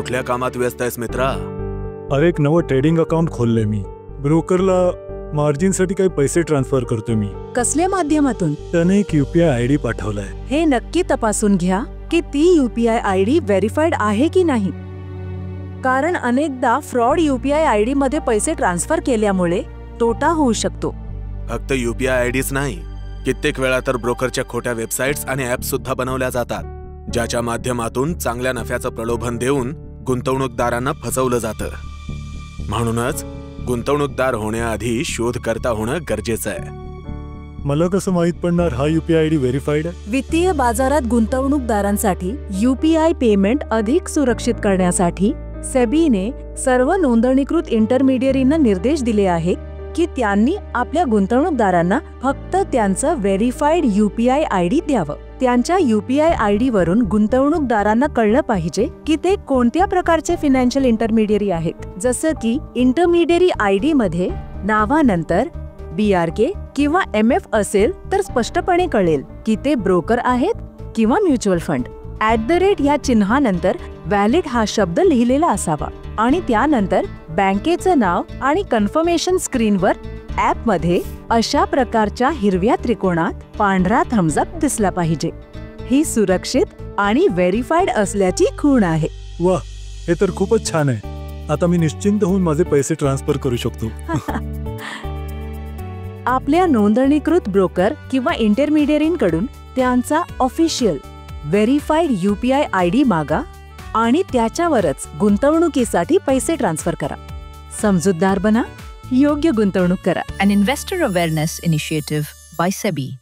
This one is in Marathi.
कुठल्या कामात व्यस्त आहेस मित्रा? अरे एक नवं ट्रेडिंग अकाउंट खोललंय मी. ब्रोकरला मार्जिनसाठी काही पैसे ट्रान्सफर करतोय मी. कसल्या माध्यमातून? त्याने एक UPI ID पाठवलाय. हे नक्की तपासून घ्या की ती UPI ID व्हेरीफाईड आहे की नाही, कारण अनेकदा फ्रॉड UPI ID मध्ये पैसे ट्रान्सफर केल्यामुळे तोटा होऊ शकतो. फक्त UPI IDच नाही, कित्येक वेळा तर ब्रोकरच्या खोट्या वेबसाईट्स आणि ॲप्स सुद्धा बनवल्या जातात, ज्याच्या माध्यमातून चांगल्या नफ्याचं प्रलोभन देऊन गुंतवणूकदारांना फसवलं जातं. म्हणूनच गुंतवणूकदार होण्याआधी शोधकर्ता होणं गरजेचं आहे. मला कसं माहित पडणार हा UPI ID व्हेरीफाईड आहे? वित्तीय बाजारात गुंतवणूकदारांसाठी UPI पेमेंट अधिक सुरक्षित करण्यासाठी सेबीने सर्व नोंदणीकृत इंटरमिडियरींना निर्देश दिले आहेत की त्यांनी आपल्या गुंतवणूकदारांना फक्त त्यांचं व्हेरीफाईड UPI ID द्यावं. त्यांच्या UPI ID वरून गुंतवणूकदारांना कळलं पाहिजे की ते कोणत्या प्रकारचे फायनान्शियल इंटरमिडियरी आहेत. जसं की इंटरमिडियरी ID मध्ये नावानंतर BRK किंवा MF असेल तर स्पष्टपणे कळेल की ते ब्रोकर आहेत किंवा म्युच्युअल फंड. @ या चिन्हानंतर व्हॅलिड हा शब्द लिहिलेला असावा आणि त्यानंतर बँकेचं नाव आणि कन्फर्मेशन स्क्रीनवर ॲपमध्ये अशा प्रकारच्या हिरव्या त्रिकोणात पांढरा थम्स अप दिसला पाहिजे. ही सुरक्षित आणि व्हेरीफाईड असल्याची खूण आहे. वाह, हे तर खूपच छान आहे. आता मी निश्चिंत होऊन माझे पैसे ट्रान्सफर करू शकतो. आपल्या नोंदणीकृत ब्रोकर किंवा इंटरमिडियरींकडून त्यांचा ऑफिशियल व्हेरीफाईड UPI ID मागा आणि त्याच्यावरच गुंतवणुकीसाठी पैसे ट्रान्सफर करा. समजूतदार बना, योग्य गुंतवणूक करा. An investor awareness initiative by SEBI.